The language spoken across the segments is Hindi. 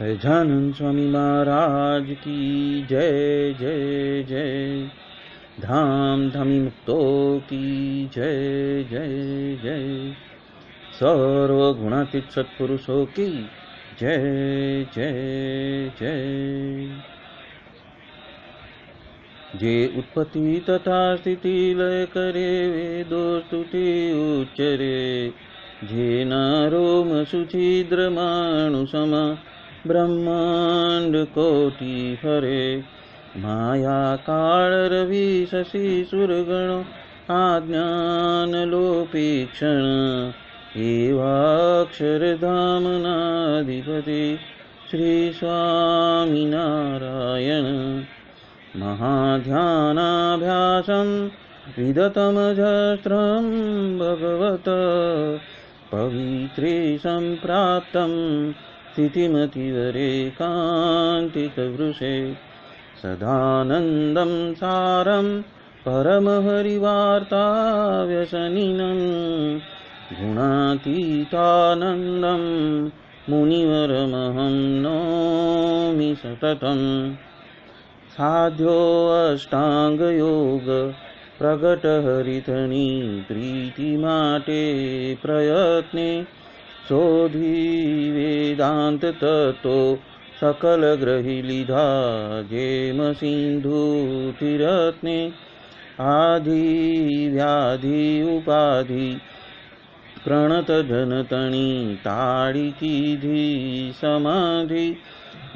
सहजानंद स्वामी महाराज की जय जय जय। धाम धमी मुक्तो की जय जय जय। सर्वगुणातीत सत्पुरुषों की जय जय जय। जे उत्पत्ति तथा स्थिति लय करे वेदो स्तुति उच्चरे। जे नारोम सुछिद्र मानुषमा ब्रह्मांड कोटि हरे। माया काल रवि शशि सुरगण आज्ञान लोपीक्षण। एवाक्षरधाम नाधिपति श्री स्वामी नारायण। महाध्यानाभ्यासं विदतमजस्त्रं भगवत पवित्रे सम्प्राप्तं। स्थितिमतिवरेकान्तिकवृषे सदानन्दं सारं परमहरिवार्ताव्यसनिनं। गुणातीतानन्दं मुनिवरमहं नौमि सततं। साध्यो अष्टांगयोग प्रगट हरिधनी प्रीतिमाटे प्रयत्ने। शोधी वेदांत तत्व सकल ग्रही लिधा जेम सिंधु तीरत्ने। आधि व्याधि उपाधि प्रणत जनतणी ताड़ी कीधी समाधि।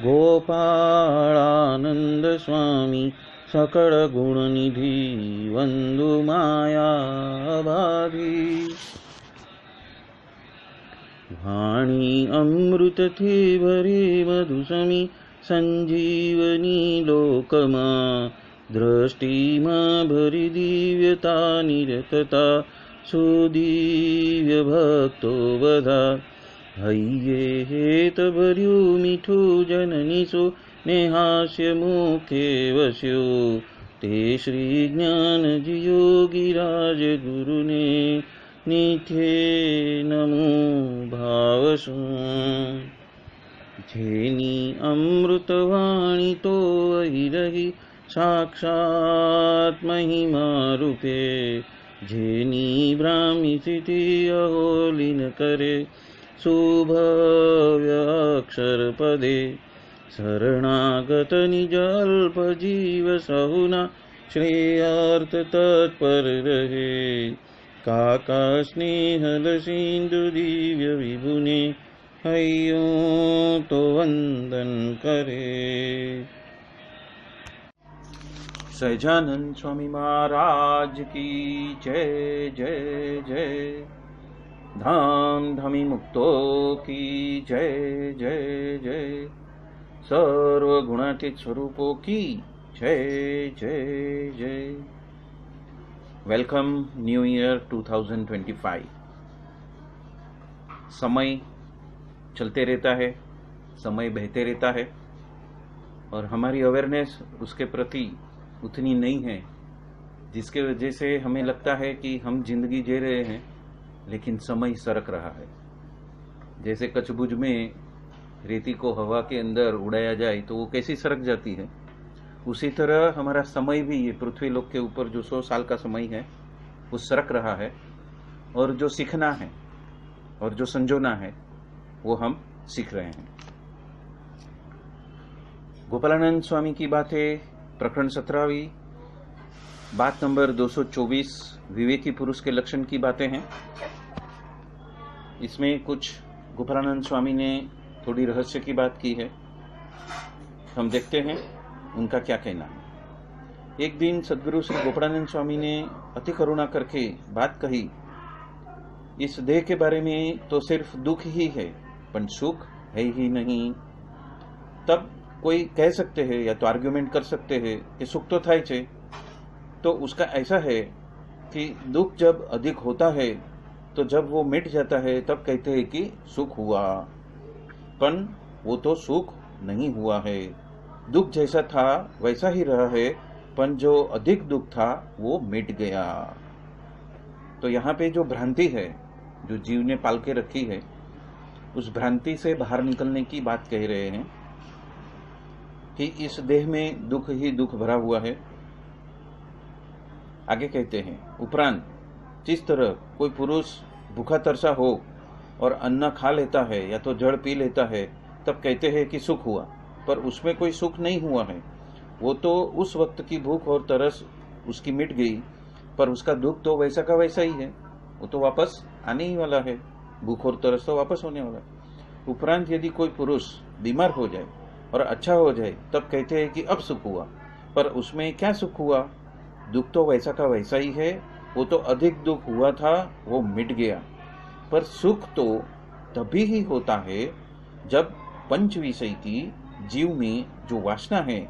गोपालानंद स्वामी सकल गुण निधि वंदु माया बाधी। वाणी अमृत थी भरी मधुसमी संजीवनी लोकमा। दृष्टि मां भरी दिव्यता निरतता सुदिव्य भक्तो बधा। हइये हेत भर्यु मीठू जननी सो नेहास्य मुखे वस्यो। ते श्री ज्ञान जी योगिराज गुरु ने नित्ये नमो भावसु। जेनी अमृतवाणी तो वही रही साक्षात महिमा रूपे। जेनी ब्राह्मी स्थिति अहोलीन करे शुभव्य अक्षर पदे शरणागत निज अल्प जीव सहुना श्रेयार्थ तत्पर रहे काका स्नेहल सिंधु दिव्य विभुने हयो तो वंदन करे। सहजानंद स्वामी महाराज की जय जय जय। धाम धमी मुक्तो की जय जय जय। सर्व गुणातीत स्वरूपों की जय जय जय। Welcome new year 2025। समय चलते रहता है, समय बहते रहता है और हमारी अवेयरनेस उसके प्रति उतनी नहीं है, जिसके वजह से हमें लगता है कि हम जिंदगी जी रहे हैं लेकिन समय सरक रहा है। जैसे कचबुज में रेती को हवा के अंदर उड़ाया जाए तो वो कैसी सरक जाती है, उसी तरह हमारा समय भी ये पृथ्वी लोक के ऊपर जो 100 साल का समय है वो सरक रहा है। और जो सीखना है और जो संजोना है वो हम सीख रहे हैं। गोपालानंद स्वामी की बातें, प्रकरण 17वीं, बात नंबर 224, विवेकी पुरुष के लक्षण की बातें हैं। इसमें कुछ गोपालानंद स्वामी ने थोड़ी रहस्य की बात की है, हम देखते हैं उनका क्या कहना है। एक दिन सद्गुरु श्री गोपालानंद स्वामी ने अति करुणा करके बात कही, इस देह के बारे में तो सिर्फ दुख ही है पर सुख है ही नहीं। तब कोई कह सकते हैं या तो आर्ग्यूमेंट कर सकते हैं कि सुख तो થાય છે, तो उसका ऐसा है कि दुख जब अधिक होता है तो जब वो मिट जाता है तब कहते हैं कि सुख हुआ, पर वो तो सुख नहीं हुआ है। दुख जैसा था वैसा ही रहा है, पर जो अधिक दुख था वो मिट गया। तो यहाँ पे जो भ्रांति है जो जीव ने पाल के रखी है, उस भ्रांति से बाहर निकलने की बात कह रहे हैं कि इस देह में दुख ही दुख भरा हुआ है। आगे कहते हैं, उपरांत जिस तरह कोई पुरुष भूखा तरसा हो और अन्न खा लेता है या तो जड़ पी लेता है तब कहते हैं कि सुख हुआ, पर उसमें कोई सुख नहीं हुआ है। वो तो उस वक्त की भूख और तरस उसकी मिट गई, पर उसका दुख तो वैसा का वैसा ही है, वो तो वापस आने ही वाला है। भूख और तरस तो वापस होने वाला है। उपरांत यदि कोई पुरुष बीमार हो जाए और अच्छा हो जाए तब कहते हैं कि अब सुख हुआ, पर उसमें क्या सुख हुआ? दुख तो वैसा का वैसा ही है, वो तो अधिक दुख हुआ था, वो मिट गया। पर सुख तो तभी ही होता है जब पंच विषय की जीव में जो वासना है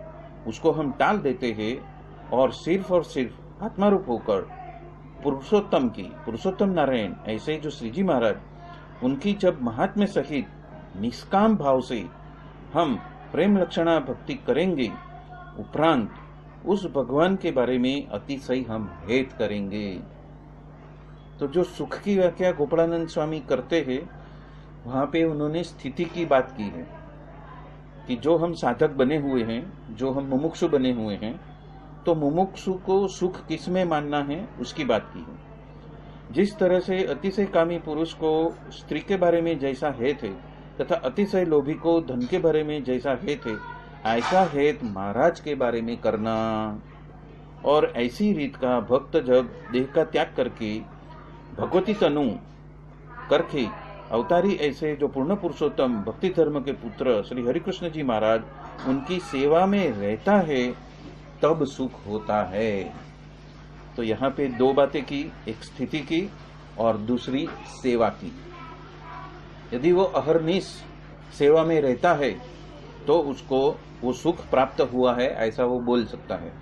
उसको हम टाल देते हैं और सिर्फ आत्मारूप होकर पुरुषोत्तम नारायण ऐसे जो श्री जी महाराज उनकी जब महात्म्य सहित निष्काम भाव से हम प्रेम लक्षणा भक्ति करेंगे, उपरांत उस भगवान के बारे में अतिशय हम हेत करेंगे। तो जो सुख की व्याख्या गोपालानंद स्वामी करते हैं, वहां पे उन्होंने स्थिति की बात की है कि जो हम साधक बने हुए हैं, जो हम मुमुक्षु बने हुए हैं, तो मुमुक्षु को सुख किसमें मानना है उसकी बात की है। जिस तरह से अतिशय कामी पुरुष को स्त्री के बारे में जैसा हेत है तथा अतिशय लोभी को धन के बारे में जैसा हेत है, ऐसा हेत महाराज के बारे में करना। और ऐसी रीत का भक्त जब देह का त्याग करके भगवती तनु करके अवतारी ऐसे जो पूर्ण पुरुषोत्तम भक्ति धर्म के पुत्र श्री हरिकृष्ण जी महाराज उनकी सेवा में रहता है तब सुख होता है। तो यहाँ पे दो बातें की, एक स्थिति की और दूसरी सेवा की। यदि वो अहरनिश सेवा में रहता है तो उसको वो सुख प्राप्त हुआ है ऐसा वो बोल सकता है।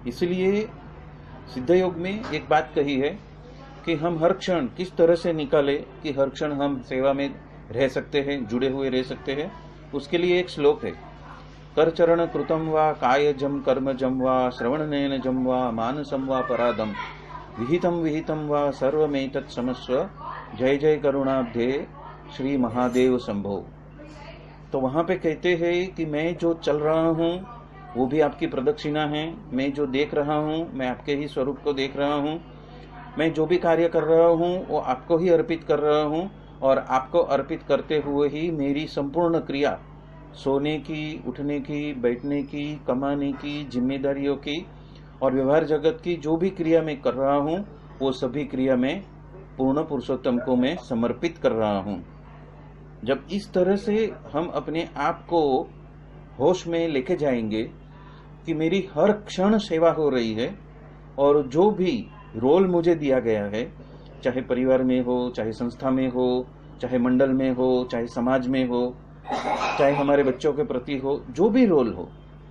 इसलिए सिद्ध योग में एक बात कही है कि हम हर क्षण किस तरह से निकाले कि हर क्षण हम सेवा में रह सकते हैं, जुड़े हुए रह सकते हैं। उसके लिए एक श्लोक है, कर चरण कृतम वा काय जम कर्म जम वा श्रवण नयन जम वा मानसम वा परादम विहितम वा सर्वमेतत् समस्व जय जय करुणाब्धे श्री महादेव शंभो। तो वहां पे कहते हैं कि मैं जो चल रहा हूँ वो भी आपकी प्रदक्षिणा है, मैं जो देख रहा हूँ मैं आपके ही स्वरूप को देख रहा हूँ, मैं जो भी कार्य कर रहा हूँ वो आपको ही अर्पित कर रहा हूँ, और आपको अर्पित करते हुए ही मेरी संपूर्ण क्रिया, सोने की, उठने की, बैठने की, कमाने की, जिम्मेदारियों की और व्यवहार जगत की जो भी क्रिया मैं कर रहा हूँ, वो सभी क्रिया में पूर्ण पुरुषोत्तम को मैं समर्पित कर रहा हूँ। जब इस तरह से हम अपने आप को होश में लेके जाएंगे कि मेरी हर क्षण सेवा हो रही है, और जो भी रोल मुझे दिया गया है, चाहे परिवार में हो, चाहे संस्था में हो, चाहे मंडल में हो, चाहे समाज में हो, चाहे हमारे बच्चों के प्रति हो, जो भी रोल हो,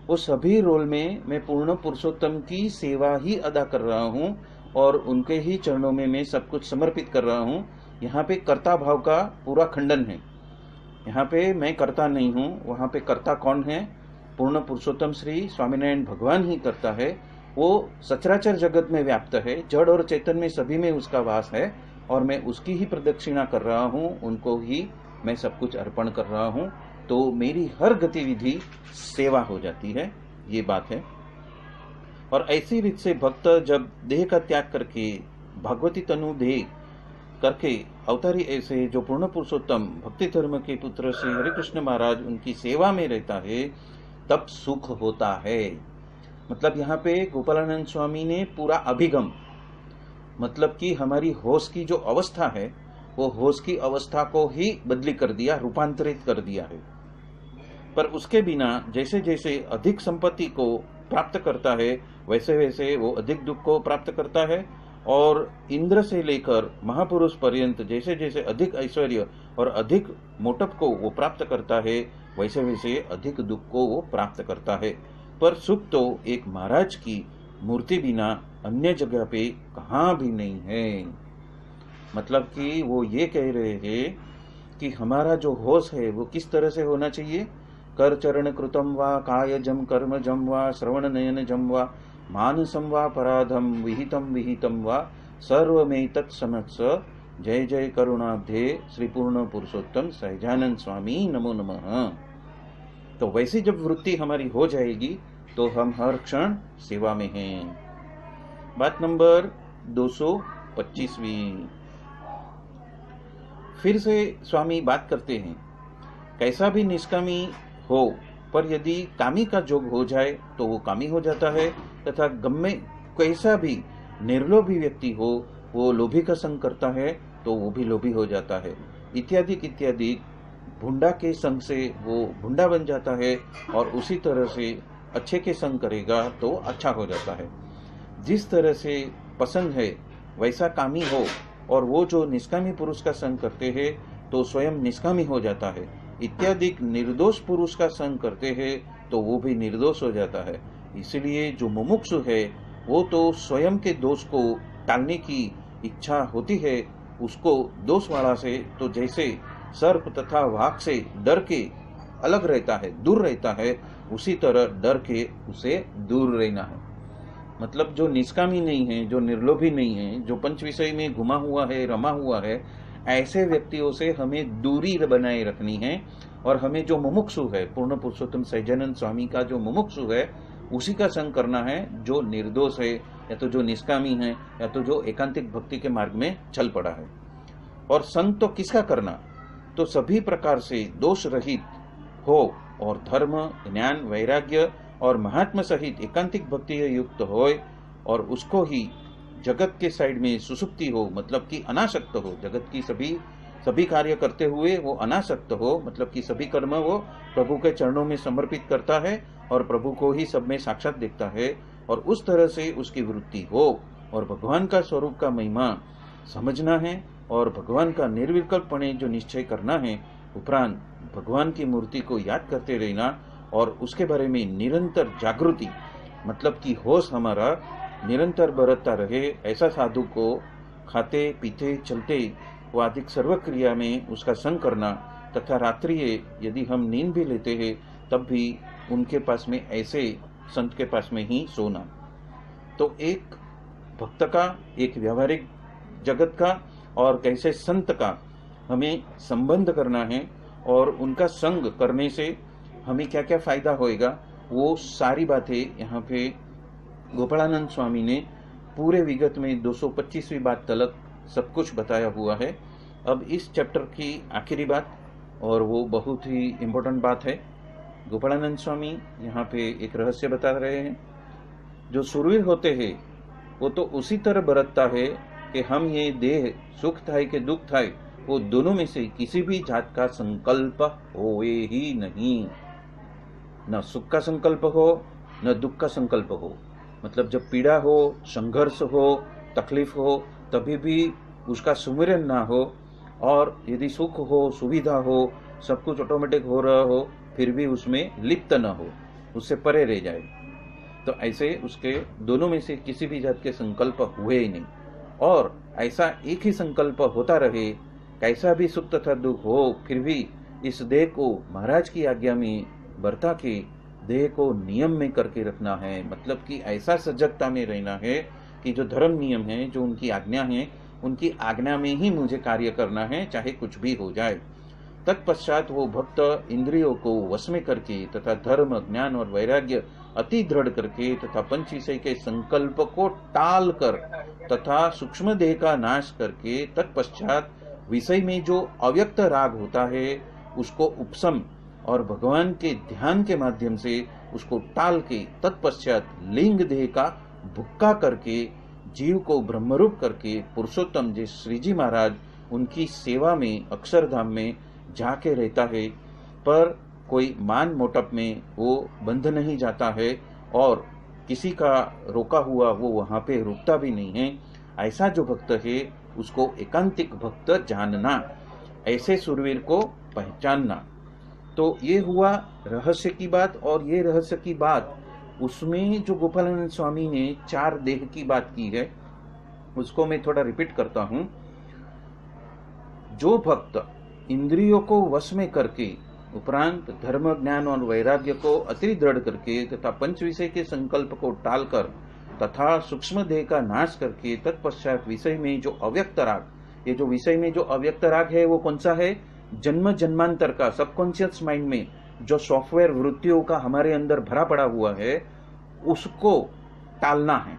वो सभी रोल में मैं पूर्ण पुरुषोत्तम की सेवा ही अदा कर रहा हूँ और उनके ही चरणों में मैं सब कुछ समर्पित कर रहा हूँ। यहाँ पे कर्ता भाव का पूरा खंडन है। यहाँ पे मैं कर्ता नहीं हूँ, वहाँ पे कर्ता कौन है? पूर्ण पुरुषोत्तम श्री स्वामीनारायण भगवान ही करता है। वो सचराचर जगत में व्याप्त है, जड़ और चेतन में सभी में उसका वास है, और मैं उसकी ही प्रदक्षिणा कर रहा हूँ, उनको ही मैं सब कुछ अर्पण कर रहा हूँ। तो मेरी हर गतिविधि सेवा हो जाती है, ये बात है। और ऐसी रीत से भक्त जब देह का त्याग करके भगवती तनु देह करके अवतारी ऐसे जो पूर्ण पुरुषोत्तम भक्ति धर्म के पुत्र श्री हरिकृष्ण महाराज उनकी सेवा में रहता है, तब सुख होता है। मतलब यहाँ पे गोपालानंद स्वामी ने पूरा अभिगम, मतलब कि हमारी होश की जो अवस्था है, वो होश की अवस्था को ही बदली कर दिया, रूपांतरित कर दिया है। पर उसके बिना जैसे जैसे अधिक संपत्ति को प्राप्त करता है, वैसे वैसे वो अधिक दुख को प्राप्त करता है, और इंद्र से लेकर महापुरुष पर्यंत जैसे जैसे अधिक ऐश्वर्य और अधिक मोटप को वो प्राप्त करता है, वैसे वैसे अधिक दुख को वो प्राप्त करता है। पर सुख तो एक महाराज की मूर्ति बिना अन्य जगह पे कहाँ भी नहीं है। मतलब कि वो ये कह रहे हैं कि हमारा जो होश है वो किस तरह से होना चाहिए? कर चरण कृतम वा कायजम कर्मजम वा श्रवण नयन जम वा मानसम वा पराधम विहितम वा सर्वमेतत् समत्स। जय जय करुणाब्धे श्री पूर्ण पुरुषोत्तम सहजानंद स्वामी नमो नमः। तो वैसी जब वृत्ति हमारी हो जाएगी तो हम हर क्षण सेवा में हैं। बात नंबर 225वीं। फिर से स्वामी बात करते हैं, कैसा भी निष्कामी हो, पर यदि कामी का जोग हो जाए तो वो कामी हो जाता है, तथा गम्य कैसा भी निर्लोभी व्यक्ति हो, वो लोभी का संग करता है तो वो भी लोभी हो जाता है, इत्यादि इत्यादि। भुंडा के संग से वो भुंडा बन जाता है, और उसी तरह से अच्छे के संग करेगा तो अच्छा हो जाता है। जिस तरह से पसंद है वैसा कामी हो, और वो जो निष्कामी पुरुष का संग करते हैं तो स्वयं निष्कामी हो जाता है, इत्यादि। निर्दोष पुरुष का संग करते हैं तो वो भी निर्दोष हो जाता है। इसलिए जो मुमुक्षु है वो तो स्वयं के दोष को टालने की इच्छा होती है, उसको दोष वाला से तो जैसे सर्प तथा वाघ से डर के अलग रहता है, दूर रहता है, उसी तरह डर के उसे दूर रहना है। मतलब जो निष्कामी नहीं है, जो निर्लोभी नहीं है, जो पंच विषय में घुमा हुआ है, रमा हुआ है, ऐसे व्यक्तियों से हमें दूरी बनाए रखनी है। और हमें जो मुमुक्षु है, पूर्ण पुरुषोत्तम सहजानंद स्वामी का जो मुमुक्षु है, उसी का संग करना है, जो निर्दोष है, या तो जो निष्कामी है, या तो जो एकांतिक भक्ति के मार्ग में चल पड़ा है। और संग तो किसका करना? तो सभी प्रकार से दोष रहित हो और धर्म, ज्ञान, वैराग्य और महात्मा सहित एकांतिक भक्ति युक्त हो, और उसको ही जगत के साइड में सुसुप्ति हो, मतलब कि अनासक्त हो, जगत की सभी कार्य करते हुए वो अनासक्त हो, मतलब कि सभी कर्म वो प्रभु के चरणों में समर्पित करता है और प्रभु को ही सब में साक्षात देखता है, और उस तरह से उसकी वृत्ति हो। और भगवान का स्वरूप का महिमा समझना है, और भगवान का निर्विकल्पणे जो निश्चय करना है, उपरांत भगवान की मूर्ति को याद करते रहना, और उसके बारे में निरंतर जागृति, मतलब कि होश हमारा निरंतर बरतता रहे। ऐसा साधु को खाते पीते चलते व अधिक सर्व क्रिया में उसका संग करना, तथा रात्रि यदि हम नींद भी लेते हैं तब भी उनके पास में, ऐसे संत के पास में ही सोना। तो एक भक्त का, एक व्यावहारिक जगत का और कैसे संत का हमें संबंध करना है, और उनका संग करने से हमें क्या क्या फायदा होएगा, वो सारी बातें यहाँ पे गोपालानंद स्वामी ने पूरे विगत में 225वीं बात तलक सब कुछ बताया हुआ है। अब इस चैप्टर की आखिरी बात, और वो बहुत ही इम्पोर्टेंट बात है। गोपालानंद स्वामी यहाँ पे एक रहस्य बता रहे हैं। जो सुरवीर होते हैं वो तो उसी तरह बरतता है कि हम ये देह सुख थाय के दुख थाय, वो दोनों में से किसी भी जात का संकल्प होए ही नहीं। न सुख का संकल्प हो न दुख का संकल्प हो। मतलब जब पीड़ा हो, संघर्ष हो, तकलीफ हो, तभी भी उसका सुमिरन ना हो, और यदि सुख हो, सुविधा हो, सब कुछ ऑटोमेटिक हो रहा हो, फिर भी उसमें लिप्त न हो, उससे परे रह जाए। तो ऐसे उसके दोनों में से किसी भी जात के संकल्प हुए ही नहीं। और ऐसा एक ही संकल्प होता रहे, कैसा भी सुख तथा दुख हो, फिर भी इस देह को महाराज की आज्ञा में बरता के देह को नियम में करके रखना है। मतलब कि ऐसा सजगता में रहना है कि जो धर्म नियम है, जो उनकी आज्ञा है, उनकी आज्ञा में ही मुझे कार्य करना है, चाहे कुछ भी हो जाए। तत्पश्चात वो भक्त इंद्रियों को वश में करके तथा धर्म, ज्ञान और वैराग्य अति दृढ़ करके तथा पंच विषय के संकल्प को टाल कर तथा सूक्ष्म देह का नाश करके तत्पश्चात विषय में जो अव्यक्त राग होता है उसको उपशम और भगवान के ध्यान के माध्यम से उसको टाल के तत्पश्चात लिंग देह का भुक्का करके जीव को ब्रह्मरूप करके पुरुषोत्तम जी श्री जी महाराज उनकी सेवा में अक्षरधाम में जाके रहता है। पर कोई मान मोटप में वो बंध नहीं जाता है और किसी का रोका हुआ वो वहां पे रुकता भी नहीं है। ऐसा जो भक्त है उसको एकांतिक भक्त जानना, ऐसे सुरवीर को पहचानना। तो ये हुआ रहस्य की बात। और ये रहस्य की बात उसमें जो गोपालानंद स्वामी ने 4 देह की बात की है उसको मैं थोड़ा रिपीट करता हूं। जो भक्त इंद्रियों को वश में करके उपरांत धर्म, ज्ञान और वैराग्य को अति दृढ़ करके तथा पंच विषय के संकल्प को टालकर तथा सूक्ष्म देह का नाश करके तत्पश्चात विषय में जो अव्यक्त राग, ये जो विषय में जो अव्यक्त राग है वो कौन सा है? जन्म जन्मांतर का सबकॉन्शियस माइंड में जो सॉफ्टवेयर वृत्तियों का हमारे अंदर भरा पड़ा हुआ है उसको टालना है।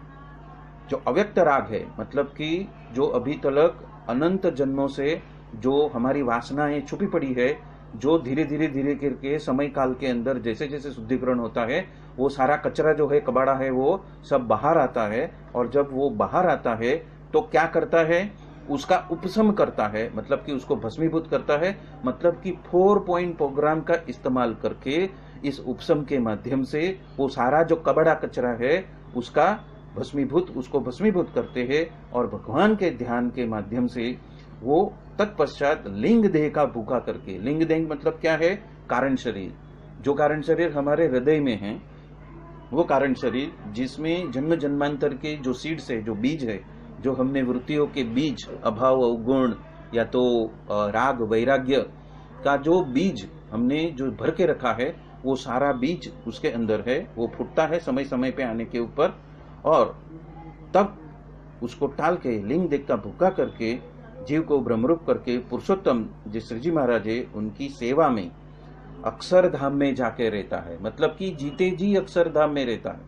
जो अव्यक्त राग है मतलब कि जो अभी तक अनंत जन्मों से जो हमारी वासनाएं छुपी पड़ी है, जो धीरे धीरे करके समय काल के अंदर जैसे जैसे शुद्धिकरण होता है वो सारा कचरा जो है, कबाड़ा है, वो सब बाहर आता है। और जब वो बाहर आता है तो क्या करता है? उसका उपशम करता है, मतलब कि उसको भस्मीभूत करता है। मतलब कि 4 पॉइंट प्रोग्राम का इस्तेमाल करके इस उपशम के माध्यम से वो सारा जो कबाड़ा कचरा है उसका उसको भस्मीभूत करते हैं। और भगवान के ध्यान के माध्यम से वो तत्पश्चात लिंग देह का भूखा करके, लिंग देह मतलब क्या है? कारण शरीर। जो कारण शरीर हमारे हृदय में है वो कारण शरीर जिसमें जन्म जन्मांतर के जो सीड्स है, जो बीज है, जो हमने वृत्तियों के बीज अभाव अवगुण या तो राग वैराग्य का जो बीज हमने जो भर के रखा है वो सारा बीज उसके अंदर है। वो फूटता है समय समय पे आने के ऊपर, और तब उसको टाल के लिंग देह का भूखा करके जीव को ब्रह्मरूप करके पुरुषोत्तम जी श्री जी महाराज उनकी सेवा में अक्षरधाम में जाके रहता है। मतलब कि जीते जी अक्षरधाम में रहता है।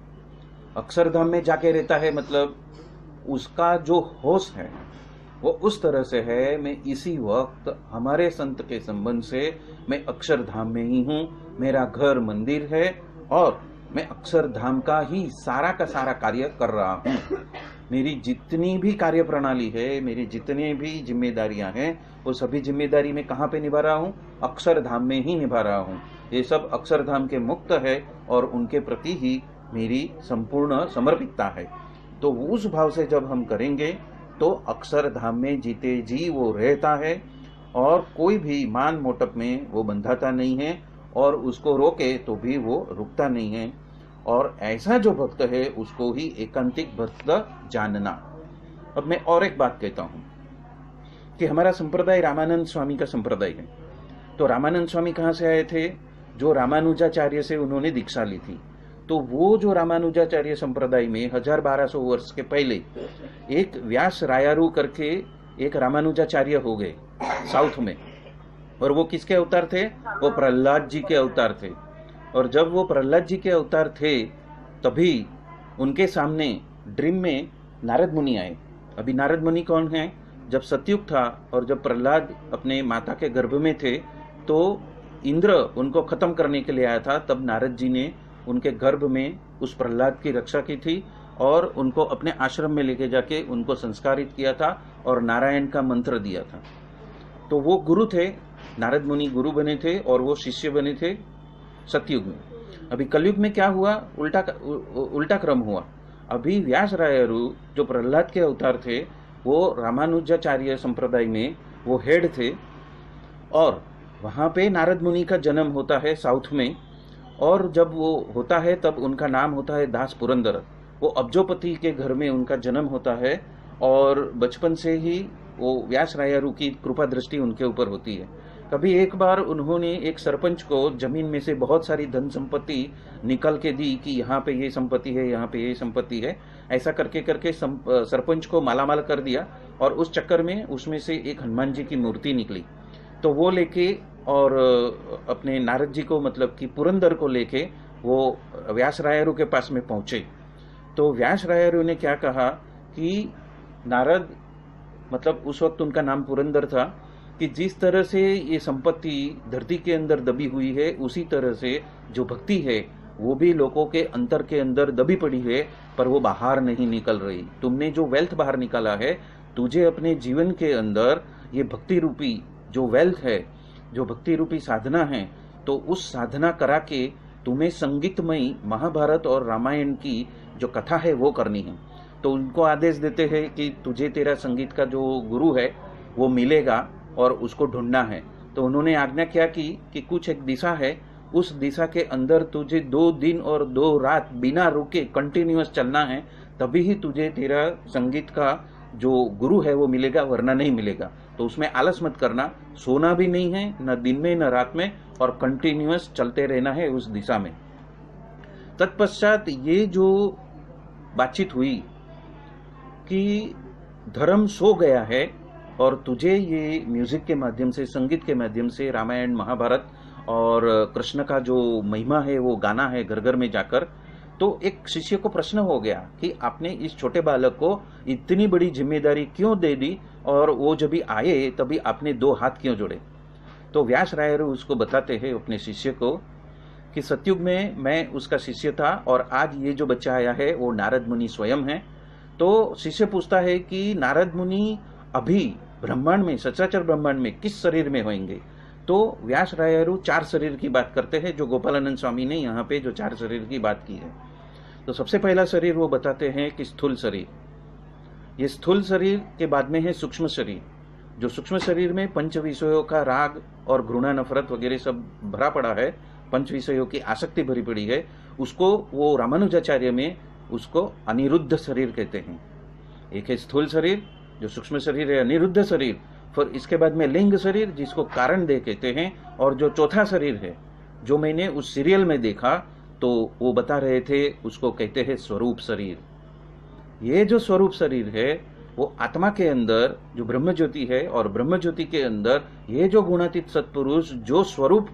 अक्षरधाम में जाके रहता है मतलब उसका जो होश है वो उस तरह से है, मैं इसी वक्त हमारे संत के संबंध से मैं अक्षरधाम में ही हूँ, मेरा घर मंदिर है और मैं अक्षरधाम का ही सारा का सारा कार्य कर रहा हूँ। मेरी जितनी भी कार्य प्रणाली है, मेरी जितनी भी जिम्मेदारियां हैं, वो सभी जिम्मेदारी मैं कहाँ पे निभा रहा हूँ? अक्षरधाम में ही निभा रहा हूँ। ये सब अक्षरधाम के मुक्त है और उनके प्रति ही मेरी संपूर्ण समर्पितता है। तो उस भाव से जब हम करेंगे तो अक्षरधाम में जीते जी वो रहता है और कोई भी मान मोटप में वो बंधाता नहीं है, और उसको रोके तो भी वो रुकता नहीं है। और ऐसा जो भक्त है उसको ही एकांतिक भक्त जानना। अब मैं और एक बात कहता हूं कि हमारा संप्रदाय रामानंद स्वामी का संप्रदाय है। तो रामानंद स्वामी कहां से आए थे? जो रामानुजाचार्य से उन्होंने दीक्षा ली थी। तो वो जो रामानुजाचार्य संप्रदाय में 1200 वर्ष के पहले एक व्यास रायारू करके एक रामानुजाचार्य हो गए साउथ में। और वो किसके अवतार थे? वो प्रहलाद जी के अवतार थे। और जब वो प्रहलाद जी के अवतार थे तभी उनके सामने ड्रीम में नारद मुनि आए। अभी नारद मुनि कौन है? जब सतयुग था और जब प्रहलाद अपने माता के गर्भ में थे तो इंद्र उनको खत्म करने के लिए आया था, तब नारद जी ने उनके गर्भ में उस प्रहलाद की रक्षा की थी और उनको अपने आश्रम में लेके जाके उनको संस्कारित किया था और नारायण का मंत्र दिया था। तो वो गुरु थे, नारद मुनि गुरु बने थे और वो शिष्य बने थे सतयुग में। अभी कलयुग में क्या हुआ? उल्टा क्रम हुआ। अभी व्यास रायरु जो प्रहलाद के अवतार थे वो रामानुजाचार्य संप्रदाय में वो हेड थे और वहां पे नारद मुनि का जन्म होता है साउथ में, और जब वो होता है तब उनका नाम होता है दास पुरंदर। वो अब्जोपति के घर में उनका जन्म होता है और बचपन से ही वो व्यास रायरु की कृपा दृष्टि उनके ऊपर होती है। कभी एक बार उन्होंने एक सरपंच को जमीन में से बहुत सारी धन संपत्ति निकल के दी कि यहाँ पे ये संपत्ति है, यहाँ पे ये संपत्ति है, ऐसा करके करके सरपंच को मालामाल कर दिया और उस चक्कर में उसमें से एक हनुमान जी की मूर्ति निकली। तो वो लेके और अपने नारद जी को मतलब कि पुरंदर को लेके वो व्यास रायरु के पास में पहुंचे। तो व्यास रायरु ने क्या कहा कि नारद, मतलब उस वक्त उनका नाम पुरंदर था, कि जिस तरह से ये संपत्ति धरती के अंदर दबी हुई है उसी तरह से जो भक्ति है वो भी लोगों के अंतर के अंदर दबी पड़ी है, पर वो बाहर नहीं निकल रही। तुमने जो वेल्थ बाहर निकाला है, तुझे अपने जीवन के अंदर ये भक्ति रूपी जो वेल्थ है, जो भक्ति रूपी साधना है, तो उस साधना करा के तुम्हें संगीतमयी महाभारत और रामायण की जो कथा है वो करनी है। तो उनको आदेश देते हैं कि तुझे तेरा संगीत का जो गुरु है वो मिलेगा और उसको ढूंढना है। तो उन्होंने आज्ञा क्या कि कुछ एक दिशा है, उस दिशा के अंदर तुझे 2 दिन और 2 रात बिना रुके कंटिन्यूअस चलना है, तभी ही तुझे तेरा संगीत का जो गुरु है वो मिलेगा, वरना नहीं मिलेगा। तो उसमें आलस मत करना, सोना भी नहीं है, न दिन में न रात में, और कंटिन्यूअस चलते रहना है उस दिशा में। तत्पश्चात ये जो बातचीत हुई कि धर्म सो गया है और तुझे ये म्यूजिक के माध्यम से, संगीत के माध्यम से रामायण महाभारत और कृष्ण का जो महिमा है वो गाना है घर घर में जाकर। तो एक शिष्य को प्रश्न हो गया कि आपने इस छोटे बालक को इतनी बड़ी जिम्मेदारी क्यों दे दी, और वो जब भी आए तभी आपने 2 हाथ क्यों जोड़े। तो व्यास रायरु उसको बताते हैं अपने शिष्य को कि सतयुग में मैं उसका शिष्य था और आज ये जो बच्चा आया है वो नारद मुनि स्वयं है। तो शिष्य पूछता है कि नारद मुनि अभी ब्रह्मांड में, सचराचर ब्रह्मांड में किस शरीर में होंगे? तो व्यास रायरु 4 शरीर की बात करते हैं, जो गोपालानंद स्वामी ने यहाँ पे जो 4 शरीर की बात की है। तो सबसे पहला शरीर वो बताते हैं कि स्थूल शरीर। ये स्थूल शरीर के बाद में है सूक्ष्म शरीर। जो सूक्ष्म शरीर में 5 विषयों का राग और घृणा नफरत वगैरह सब भरा पड़ा है, 5 विषयों की आसक्ति भरी पड़ी है, उसको वो रामानुजाचार्य में उसको अनिरुद्ध शरीर कहते हैं। एक है स्थूल शरीर जो सूक्ष्म शरीर है, अनिरुद्ध शरीर, फिर इसके बाद में लिंग शरीर जिसको कारण देह कहते हैं, और जो चौथा शरीर है जो मैंने उस सीरियल में देखा तो वो बता रहे थे उसको कहते हैं स्वरूप शरीर। ये जो स्वरूप शरीर है वो आत्मा के अंदर जो ब्रह्म ज्योति है, और ब्रह्म ज्योति के अंदर ये जो गुणातीत सत्पुरुष जो स्वरूप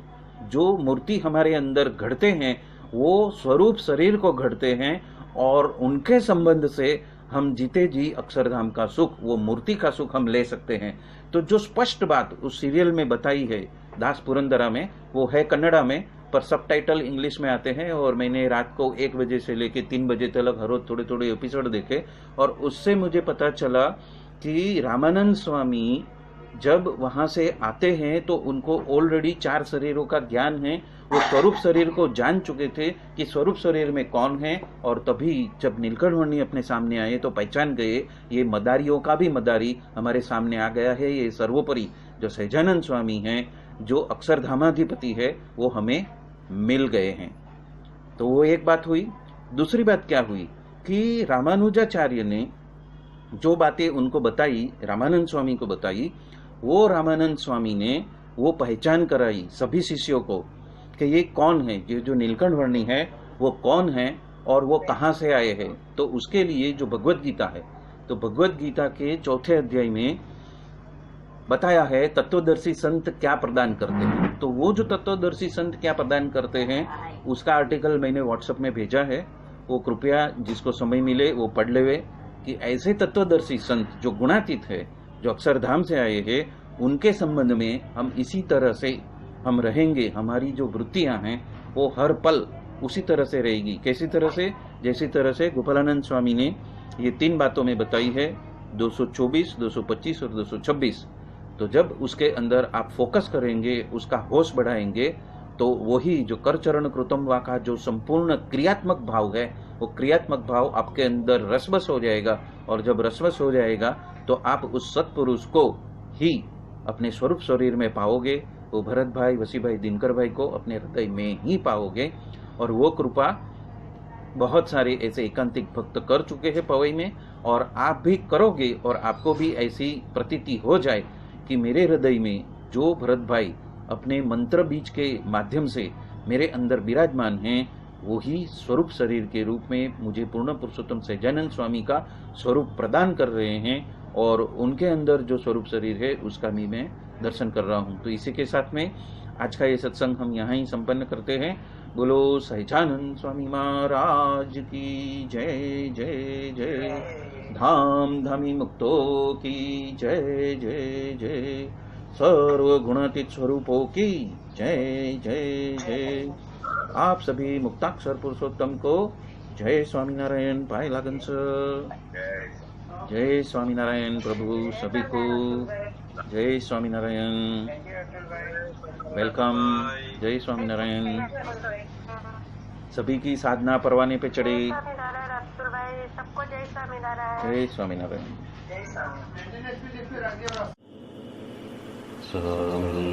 जो मूर्ति हमारे अंदर घड़ते हैं वो स्वरूप शरीर को घड़ते हैं, और उनके संबंध से हम जीते जी अक्षरधाम का सुख, वो मूर्ति का सुख हम ले सकते हैं। तो जो स्पष्ट बात उस सीरियल में बताई है दास पुरंदरा में, वो है कन्नड़ा में, पर सबटाइटल इंग्लिश में आते हैं। और मैंने रात को 1 बजे से लेके 3 बजे तक हर रोज थोड़े थोड़े एपिसोड देखे, और उससे मुझे पता चला कि रामानंद स्वामी जब वहां से आते हैं तो उनको ऑलरेडी 4 शरीरों का ज्ञान है। वो स्वरूप शरीर को जान चुके थे कि स्वरूप शरीर में कौन है, और तभी जब नीलकंठ अपने सामने आए तो पहचान गए ये मदारियों का भी मदारी हमारे सामने आ गया है। ये सर्वोपरि जो सहजानंद स्वामी हैं, जो अक्षरधामाधिपति है, वो हमें मिल गए हैं। तो वो एक बात हुई। दूसरी बात क्या हुई कि रामानुजाचार्य ने जो बातें उनको बताई, रामानंद स्वामी को बताई, वो रामानंद स्वामी ने वो पहचान कराई सभी शिष्यों को कि ये कौन है, ये जो नीलकंठ वर्णी है वो कौन है और वो कहाँ से आए हैं। तो उसके लिए जो भगवत गीता है, तो भगवत गीता के 4थे अध्याय में बताया है तत्वदर्शी संत क्या प्रदान करते हैं। तो वो जो तत्वदर्शी संत क्या प्रदान करते हैं उसका आर्टिकल मैंने व्हाट्सएप में भेजा है, वो कृपया जिसको समय मिले वो पढ़ लेवे कि ऐसे तत्वदर्शी संत जो गुणातीत है, जो अक्षरधाम से आए हैं, उनके संबंध में हम इसी तरह से हम रहेंगे। हमारी जो वृत्तियां हैं वो हर पल उसी तरह से रहेगी। कैसी तरह से? जैसी तरह से गोपालानंद स्वामी ने ये 3 बातों में बताई है, 224, 225 और 226। तो जब उसके अंदर आप फोकस करेंगे, उसका होश बढ़ाएंगे, तो वही जो कर चरण कृतम वा का जो संपूर्ण क्रियात्मक भाव है, वो क्रियात्मक भाव आपके अंदर रसबस हो जाएगा। और जब रसबस हो जाएगा तो आप उस सत्पुरुष को ही अपने स्वरूप शरीर में पाओगे। वो भरत भाई, वसी भाई, दिनकर भाई को अपने हृदय में ही पाओगे। और वो कृपा बहुत सारे ऐसे एकांतिक भक्त कर चुके हैं पवई में, और आप भी करोगे। और आपको भी ऐसी प्रतीति हो जाए कि मेरे हृदय में जो भरत भाई अपने मंत्र बीज के माध्यम से मेरे अंदर विराजमान हैं, वो ही स्वरूप शरीर के रूप में मुझे पूर्ण पुरुषोत्तम सहजानंद स्वामी का स्वरूप प्रदान कर रहे हैं। और उनके अंदर जो स्वरूप शरीर है उसका भी मैं दर्शन कर रहा हूँ। तो इसी के साथ में आज का ये सत्संग हम यहाँ ही संपन्न करते हैं। बोलो सहजानंद स्वामी महाराज की जय जय जय। धाम धामी मुक्तो की जय जय जय। सर्व गुणातीत स्वरूपों की जय जय जय। आप सभी मुक्ताक्षर पुरुषोत्तम को जय स्वामीनारायण पाए लागन सर। जय स्वामीनारायण प्रभु सभी को जय स्वामीनारायण। वेलकम। जय स्वामीनारायण। सभी की साधना परवाने पे चढ़े। सबको जय स्वामीनारायण। जय स्वामीनारायण। Swami